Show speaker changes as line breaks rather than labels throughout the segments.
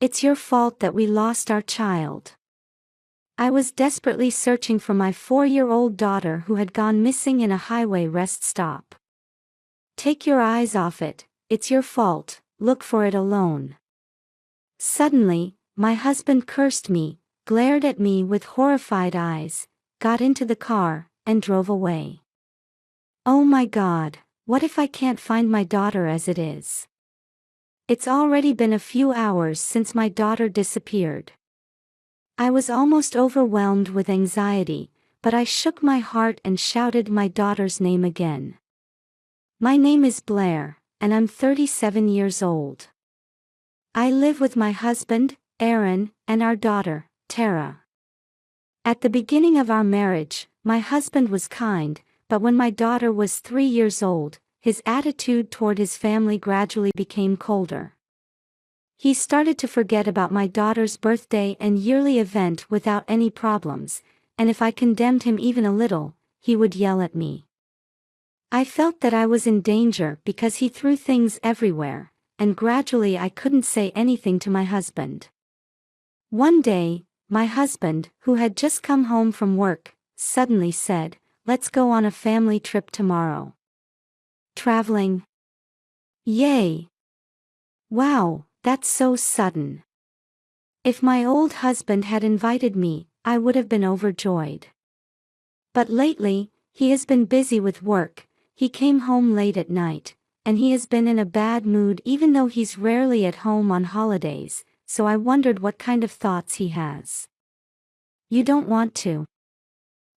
It's your fault that we lost our child. I was desperately searching for my 4-year-old daughter who had gone missing in a highway rest stop. Take your eyes off it, it's your fault, look for it alone. Suddenly, my husband cursed me, glared at me with horrified eyes, got into the car, and drove away. Oh my God, what if I can't find my daughter as it is? It's already been a few hours since my daughter disappeared. I was almost overwhelmed with anxiety, but I shook my heart and shouted my daughter's name again. My name is Blair, and I'm 37 years old. I live with my husband, Aaron, and our daughter, Tara. At the beginning of our marriage, my husband was kind, but when my daughter was 3 years old, his attitude toward his family gradually became colder. He started to forget about my daughter's birthday and yearly event without any problems, and if I condemned him even a little, he would yell at me. I felt that I was in danger because he threw things everywhere, and gradually I couldn't say anything to my husband. One day, my husband, who had just come home from work, suddenly said, "Let's go on a family trip tomorrow." Traveling? Yay! Wow, that's so sudden. If my old husband had invited me, I would have been overjoyed. But lately, he has been busy with work, he came home late at night, and he has been in a bad mood even though he's rarely at home on holidays, so I wondered what kind of thoughts he has. You don't want to.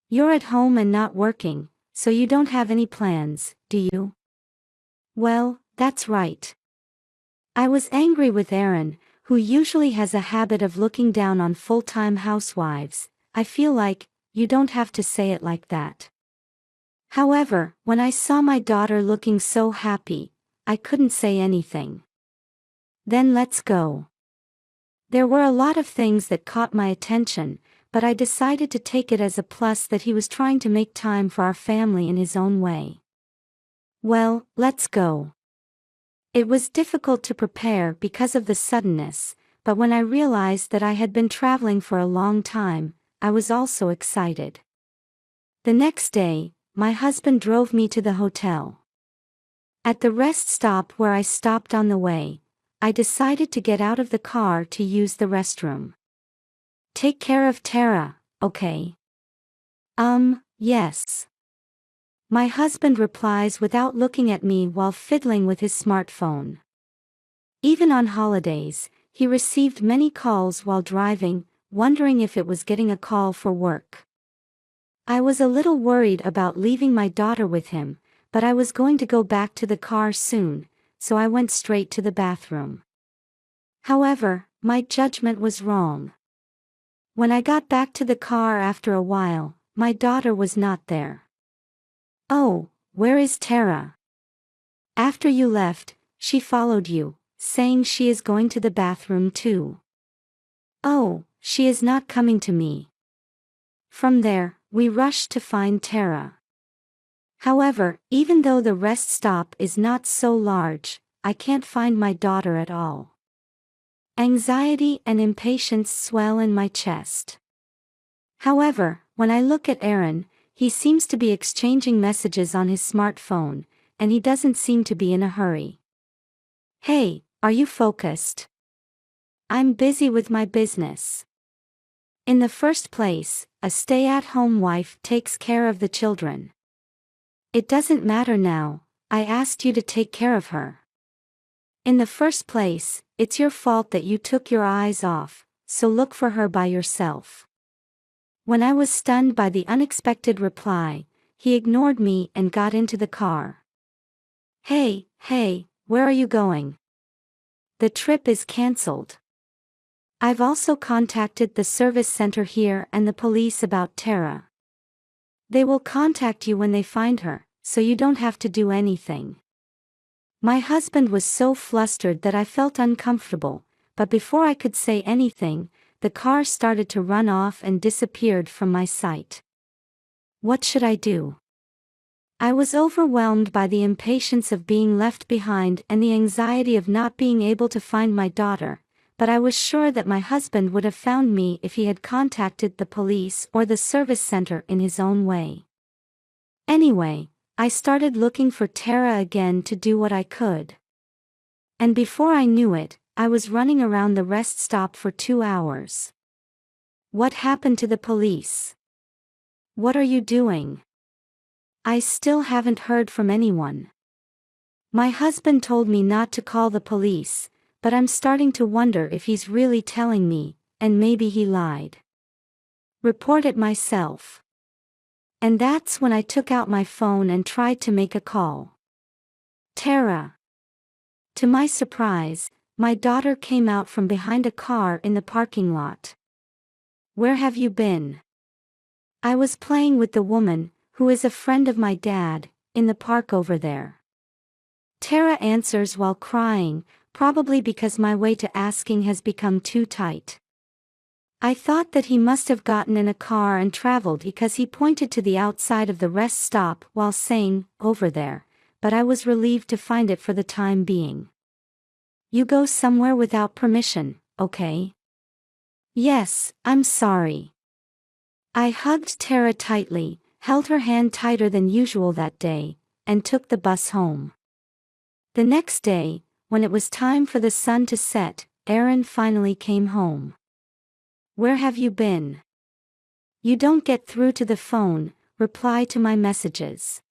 You're at home and not working, so you don't have any plans, do you? Well, that's right. I was angry with Aaron, who usually has a habit of looking down on full-time housewives. I feel like, you don't have to say it like that. However, when I saw my daughter looking so happy, I couldn't say anything. Then let's go. There were a lot of things that caught my attention, but I decided to take it as a plus that he was trying to make time for our family in his own way. Well, let's go. It was difficult to prepare because of the suddenness, but when I realized that I had been traveling for a long time, I was also excited. The next day, my husband drove me to the hotel. At the rest stop where I stopped on the way, I decided to get out of the car to use the restroom. Take care of Tara, okay? Yes. My husband replies without looking at me while fiddling with his smartphone. Even on holidays, he received many calls while driving, wondering if it was getting a call for work. I was a little worried about leaving my daughter with him, but I was going to go back to the car soon, so I went straight to the bathroom. However, my judgment was wrong. When I got back to the car after a while, my daughter was not there. Oh, where is Tara? After you left, she followed you, saying she is going to the bathroom too. Oh, she is not coming to me. From there, we rushed to find Tara. However, even though the rest stop is not so large, I can't find my daughter at all. Anxiety and impatience swell in my chest. However, when I look at Aaron, he seems to be exchanging messages on his smartphone, and he doesn't seem to be in a hurry. Hey, are you focused? I'm busy with my business. In the first place, a stay-at-home wife takes care of the children. It doesn't matter now, I asked you to take care of her. In the first place, it's your fault that you took your eyes off, so look for her by yourself. When I was stunned by the unexpected reply, he ignored me and got into the car. Hey, where are you going? The trip is cancelled. I've also contacted the service center here and the police about Tara. They will contact you when they find her, so you don't have to do anything. My husband was so flustered that I felt uncomfortable, but before I could say anything, the car started to run off and disappeared from my sight. What should I do? I was overwhelmed by the impatience of being left behind and the anxiety of not being able to find my daughter, but I was sure that my husband would have found me if he had contacted the police or the service center in his own way. Anyway, I started looking for Tara again to do what I could. And before I knew it, I was running around the rest stop for 2 hours. What happened to the police? What are you doing? I still haven't heard from anyone. My husband told me not to call the police, but I'm starting to wonder if he's really telling me, and maybe he lied. Report it myself. And that's when I took out my phone and tried to make a call. Tara. To my surprise, my daughter came out from behind a car in the parking lot. Where have you been? I was playing with the woman, who is a friend of my dad, in the park over there. Tara answers while crying, probably because my way to asking has become too tight. I thought that he must have gotten in a car and traveled because he pointed to the outside of the rest stop while saying, over there, but I was relieved to find it for the time being. You go somewhere without permission, okay? Yes, I'm sorry. I hugged Tara tightly, held her hand tighter than usual that day, and took the bus home. The next day, when it was time for the sun to set, Aaron finally came home. Where have you been? You don't get through to the phone, reply to my messages.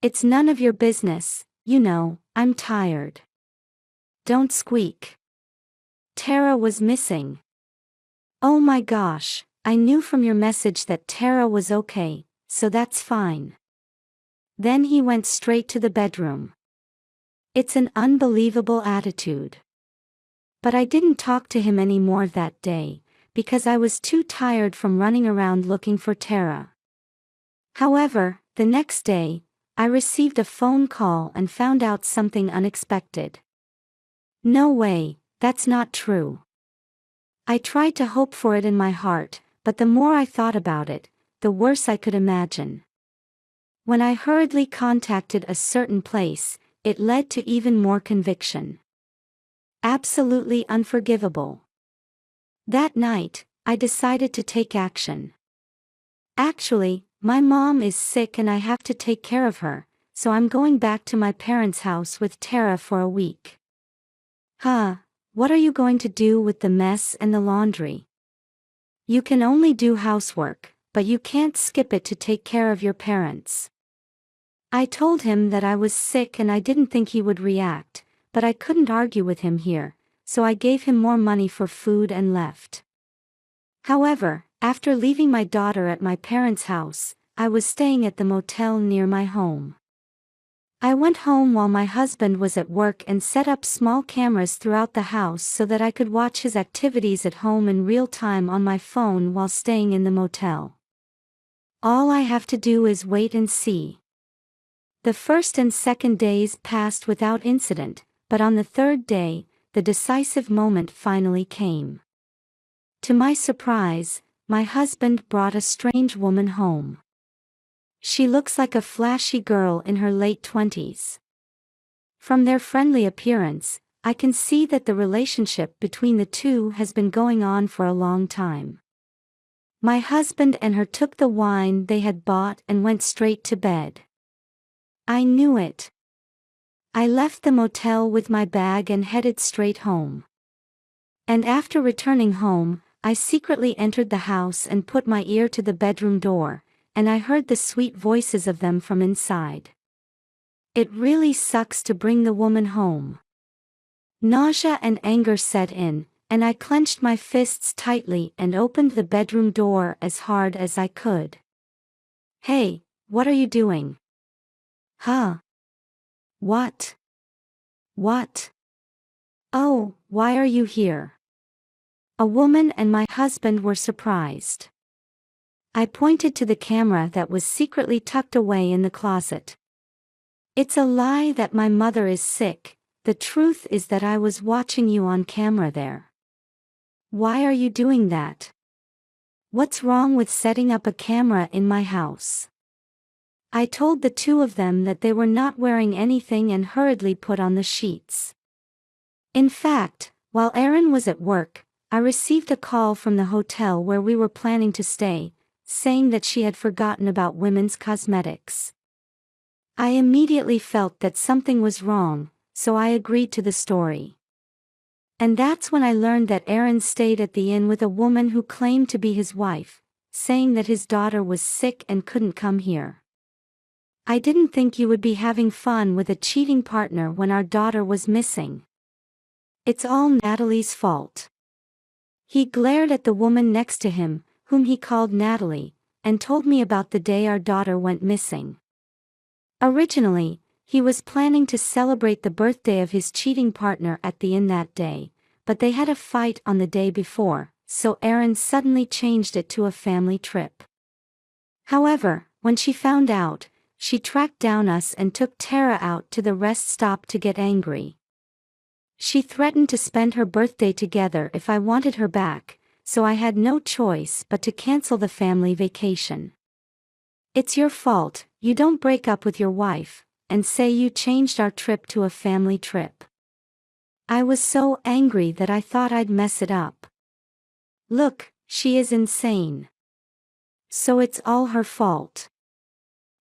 It's none of your business, you know, I'm tired. Don't squeak. Tara was missing. Oh my gosh, I knew from your message that Tara was okay, so that's fine. Then he went straight to the bedroom. It's an unbelievable attitude. But I didn't talk to him anymore that day, because I was too tired from running around looking for Tara. However, the next day, I received a phone call and found out something unexpected. No way, that's not true. I tried to hope for it in my heart, but the more I thought about it, the worse I could imagine. When I hurriedly contacted a certain place, it led to even more conviction. Absolutely unforgivable. That night, I decided to take action. Actually, my mom is sick and I have to take care of her, so I'm going back to my parents' house with Tara for a week. What are you going to do with the mess and the laundry? You can only do housework, but you can't skip it to take care of your parents. I told him that I was sick and I didn't think he would react, but I couldn't argue with him here, so I gave him more money for food and left. However, after leaving my daughter at my parents' house, I was staying at the motel near my home. I went home while my husband was at work and set up small cameras throughout the house so that I could watch his activities at home in real time on my phone while staying in the motel. All I have to do is wait and see. The first and second days passed without incident, but on the third day, the decisive moment finally came. To my surprise, my husband brought a strange woman home. She looks like a flashy girl in her late 20s. From their friendly appearance, I can see that the relationship between the two has been going on for a long time. My husband and her took the wine they had bought and went straight to bed. I knew it. I left the motel with my bag and headed straight home. And after returning home, I secretly entered the house and put my ear to the bedroom door, and I heard the sweet voices of them from inside. It really sucks to bring the woman home. Nausea and anger set in, and I clenched my fists tightly and opened the bedroom door as hard as I could. Hey, what are you doing? What? What? Oh, why are you here? A woman and my husband were surprised. I pointed to the camera that was secretly tucked away in the closet. It's a lie that my mother is sick, the truth is that I was watching you on camera there. Why are you doing that? What's wrong with setting up a camera in my house? I told the two of them that they were not wearing anything and hurriedly put on the sheets. In fact, While Aaron was at work, I received a call from the hotel where we were planning to stay, saying that she had forgotten about women's cosmetics. I immediately felt that something was wrong, so I agreed to the story. And that's when I learned that Aaron stayed at the inn with a woman who claimed to be his wife, saying that his daughter was sick and couldn't come here. I didn't think you would be having fun with a cheating partner when our daughter was missing. It's all Natalie's fault. He glared at the woman next to him, whom he called Natalie, and told me about the day our daughter went missing. Originally, he was planning to celebrate the birthday of his cheating partner at the inn that day, but they had a fight on the day before, so Aaron suddenly changed it to a family trip. However, when she found out, she tracked down us and took Tara out to the rest stop to get angry. She threatened to spend her birthday together if I wanted her back, so I had no choice but to cancel the family vacation. It's your fault, you don't break up with your wife, and say you changed our trip to a family trip. I was so angry that I thought I'd mess it up. Look, she is insane. So it's all her fault.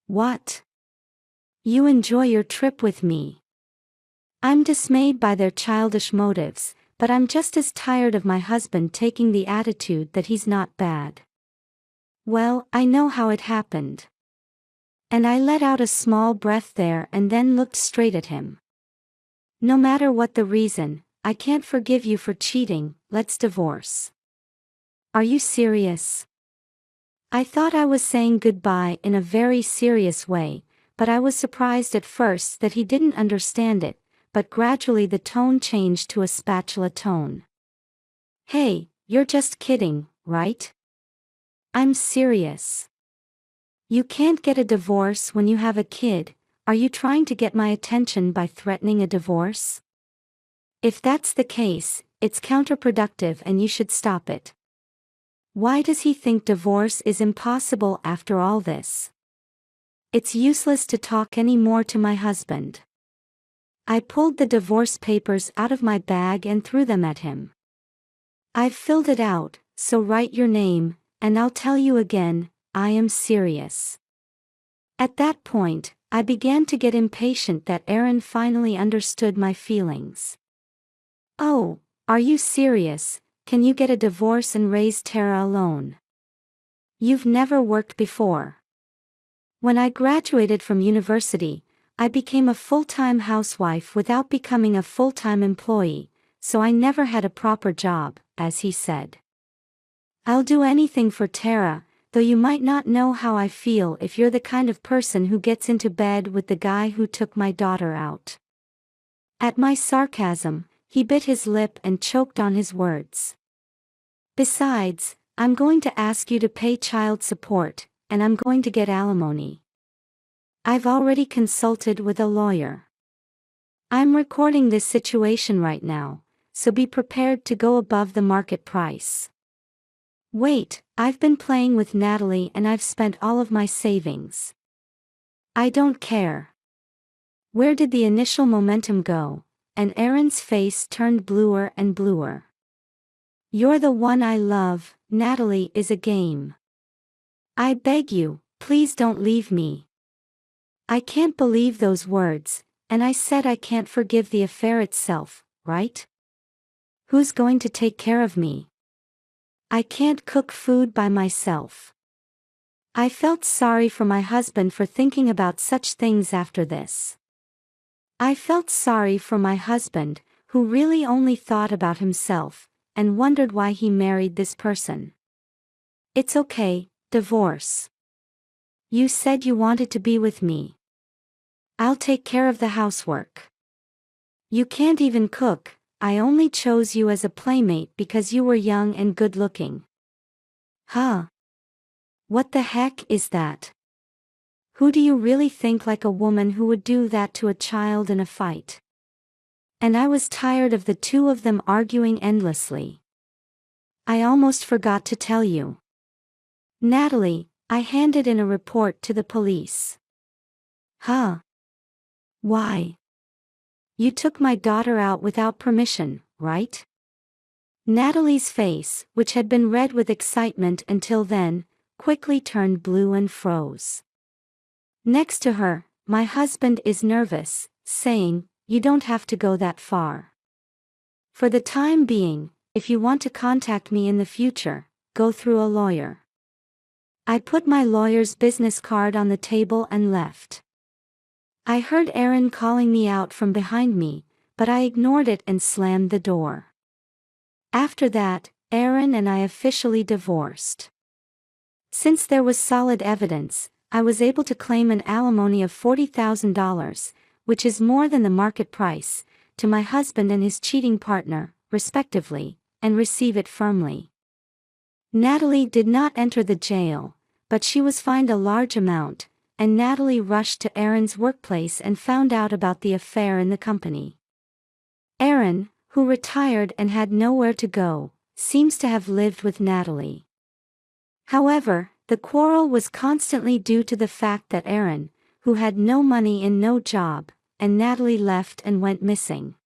What? You enjoy your trip with me. I'm dismayed by their childish motives, but I'm just as tired of my husband taking the attitude that he's not bad. Well, I know how it happened. And I let out a small breath there and then looked straight at him. No matter what the reason, I can't forgive you for cheating, let's divorce. Are you serious? I thought I was saying goodbye in a very serious way, but I was surprised at first that he didn't understand it, but gradually the tone changed to a spatula tone. Hey, you're just kidding, right? I'm serious. You can't get a divorce when you have a kid. Are you trying to get my attention by threatening a divorce? If that's the case, it's counterproductive and you should stop it. Why does he think divorce is impossible after all this? It's useless to talk anymore to my husband. I pulled the divorce papers out of my bag and threw them at him. I've filled it out, so write your name, and I'll tell you again, I am serious. At that point, I began to get impatient that Aaron finally understood my feelings. Oh, are you serious? Can you get a divorce and raise Tara alone? You've never worked before. When I graduated from university, I became a full-time housewife without becoming a full-time employee, so I never had a proper job, as he said. I'll do anything for Tara, though you might not know how I feel if you're the kind of person who gets into bed with the guy who took my daughter out. At my sarcasm, he bit his lip and choked on his words. Besides, I'm going to ask you to pay child support, and I'm going to get alimony. I've already consulted with a lawyer. I'm recording this situation right now, so be prepared to go above the market price. Wait, I've been playing with Natalie and I've spent all of my savings. I don't care. Where did the initial momentum go? And Aaron's face turned bluer and bluer. You're the one I love, Natalie is a game. I beg you, please don't leave me. I can't believe those words, and I said I can't forgive the affair itself, right? Who's going to take care of me? I can't cook food by myself. I felt sorry for my husband for thinking about such things after this. I felt sorry for my husband, who really only thought about himself, and wondered why he married this person. It's okay, divorce. You said you wanted to be with me. I'll take care of the housework. You can't even cook, I only chose you as a playmate because you were young and good-looking. Huh? What the heck is that? Who do you really think like a woman who would do that to a child in a fight? And I was tired of the two of them arguing endlessly. I almost forgot to tell you. Natalie, I handed in a report to the police. Huh? Why? You took my daughter out without permission, right? Natalie's face, which had been red with excitement until then, quickly turned blue and froze. Next to her, my husband is nervous, saying, "You don't have to go that far. For the time being, if you want to contact me in the future, go through a lawyer." I put my lawyer's business card on the table and left. I heard Aaron calling me out from behind me, but I ignored it and slammed the door. After that, Aaron and I officially divorced. Since there was solid evidence, I was able to claim an alimony of $40,000, which is more than the market price, to my husband and his cheating partner, respectively, and receive it firmly. Natalie did not enter the jail, but she was fined a large amount, and Natalie rushed to Aaron's workplace and found out about the affair in the company. Aaron, who retired and had nowhere to go, seems to have lived with Natalie. However, the quarrel was constantly due to the fact that Aaron, who had no money and no job, and Natalie left and went missing.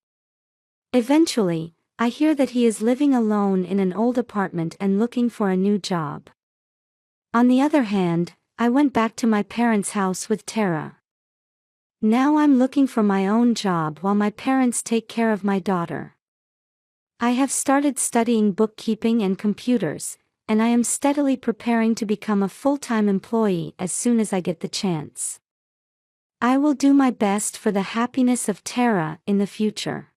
Eventually, I hear that he is living alone in an old apartment and looking for a new job. On the other hand, I went back to my parents' house with Tara. Now I'm looking for my own job while my parents take care of my daughter. I have started studying bookkeeping and computers, and I am steadily preparing to become a full-time employee as soon as I get the chance. I will do my best for the happiness of Tara in the future.